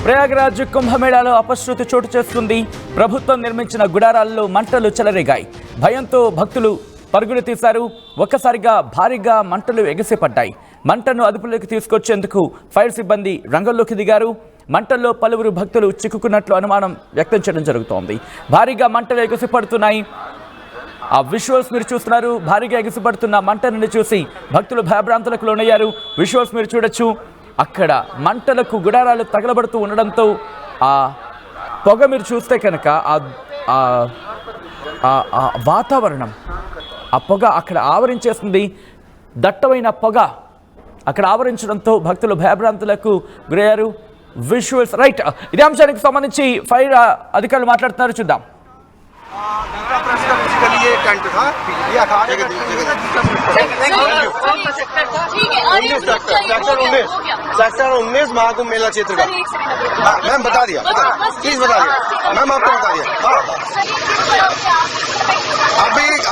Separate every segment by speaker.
Speaker 1: ప్రయాగరాజ్ కుంభమేళాలో అపశృతి చోటు చేసుకుంది. ప్రభుత్వం నిర్మించిన గుడారాల్లో మంటలు చెలరేగాయి. భయంతో భక్తులు పరుగులు తీశారు. ఒక్కసారిగా భారీగా మంటలు ఎగసిపడ్డాయి. మంటను అదుపులోకి తీసుకొచ్చేందుకు ఫైర్ సిబ్బంది రంగంలోకి దిగారు. మంటల్లో పలువురు భక్తులు చిక్కుకున్నట్లు అనుమానం వ్యక్తం చేయడం జరుగుతోంది. భారీగా మంటలు ఎగసిపడుతున్నాయి. ఆ విజువల్స్ మీరు చూస్తున్నారు. భారీగా ఎగసిపడుతున్న మంటలను చూసి భక్తులు భయభ్రాంతులకు లోనయ్యారు. విజువల్స్ మీరు చూడొచ్చు. అక్కడ మంటలకు గుడారాలు తగలబడుతూ ఉండడంతో ఆ పొగ మీరు చూస్తే కనుక ఆ వాతావరణం, ఆ పొగ అక్కడ ఆవరించేస్తుంది. దట్టమైన పొగ అక్కడ ఆవరించడంతో భక్తులు భయభ్రాంతులకు గురయ్యారు. Visuals right. ఇదే అంశానికి సంబంధించి ఫైర్ అధికారులు మాట్లాడుతున్నారు, చూద్దాం.
Speaker 2: सेक्टर 19 महाकुंभ मेला क्षेत्र का मैम बता दिया, प्लीज बता दिया मैम, आपको बता दिया।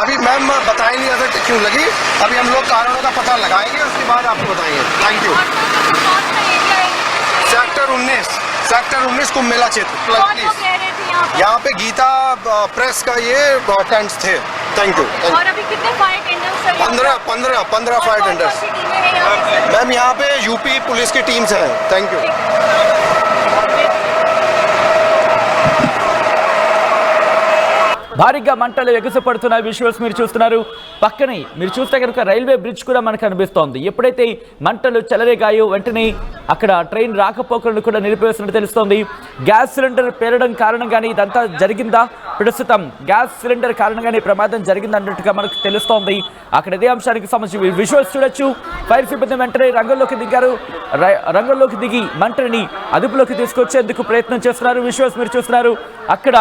Speaker 2: अभी मैम बताई नहीं अगर क्यों लगी, अभी हम लोग कारणों का पता लगाएंगे, उसके बाद आपको बताएंगे। Thank you. Sector 19 Kumbh Mela क्षेत्र प्लीज। यहाँ पे गीता प्रेस का ये टेंट्स थे। Thank you.
Speaker 3: और अभी कितने fire tenders?
Speaker 2: 15 fire tenders ma'am. यहाँ पे यूपी पुलिस की टीम्स हैं। Thank you.
Speaker 1: భారీగా మంటలు ఎగసిపడుతున్న విజువల్స్ మీరు చూస్తున్నారు. పక్కనే మీరు చూస్తే కనుక రైల్వే బ్రిడ్జ్ కూడా మనకు కనిపిస్తోంది. ఎప్పుడైతే మంటలు చెలరేగాయో వెంటనే అక్కడ ట్రైన్ రాకపోకలను కూడా నిలిపివేసినట్టు తెలుస్తోంది. గ్యాస్ సిలిండర్ పేలడం కారణంగానే ఇదంతా జరిగిందా? ప్రస్తుతం గ్యాస్ సిలిండర్ కారణంగానే ప్రమాదం జరిగిందన్నట్టుగా మనకు తెలుస్తోంది. అక్కడ ఇదే అంశానికి సంబంధించి విజువల్స్ చూడొచ్చు. ఫైర్ సిబ్బంది వెంటనే రంగంలోకి దిగారు. రంగంలోకి దిగి మంటని అదుపులోకి తీసుకొచ్చేందుకు ప్రయత్నం చేస్తున్నారు. విజువల్స్ మీరు చూస్తున్నారు. అక్కడ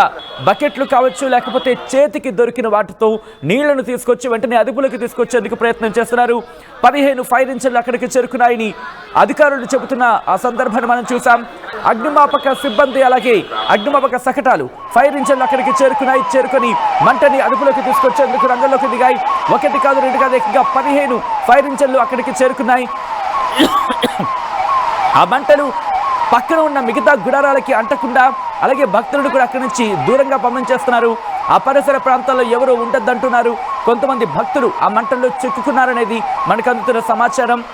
Speaker 1: బకెట్లు కావచ్చు, లేకపోతే చేతికి దొరికిన వాటితో నీళ్లను తీసుకొచ్చి వెంటనే అదుపులోకి తీసుకొచ్చేందుకు ప్రయత్నం చేస్తున్నారు. 15 ఫైర్ ఇంజిన్లు అక్కడికి చేరుకున్నాయని అధికారులు చెబుతున్న ఆ సందర్భాన్ని మనం చూసాం. అగ్నిమాపక సిబ్బంది అలాగే అగ్నిమాపక శకటాలు ఫైర్ ఇంజిన్లు అక్కడికి చేరుకొని మంటని అదుపులోకి తీసుకొచ్చేందుకు రంగంలోకి దిగాయి. ఒకటి కాదు, రెండు కాదు, ఏకంగా 15 ఫైర్ ఇంజిన్లు అక్కడికి చేరుకున్నాయి. ఆ మంటలు పక్కన ఉన్న మిగతా గుడారాలకి అంటకుండా అలాగే భక్తులను కూడా అక్కడి నుంచి దూరంగా పంపించేస్తున్నారు. ఆ పరిసర ప్రాంతాల్లో ఎవరో ఉండొద్దంటున్నారు. కొంతమంది భక్తులు ఆ మంటల్లో చిక్కుకున్నారనేది మనకు అందుతున్న సమాచారం.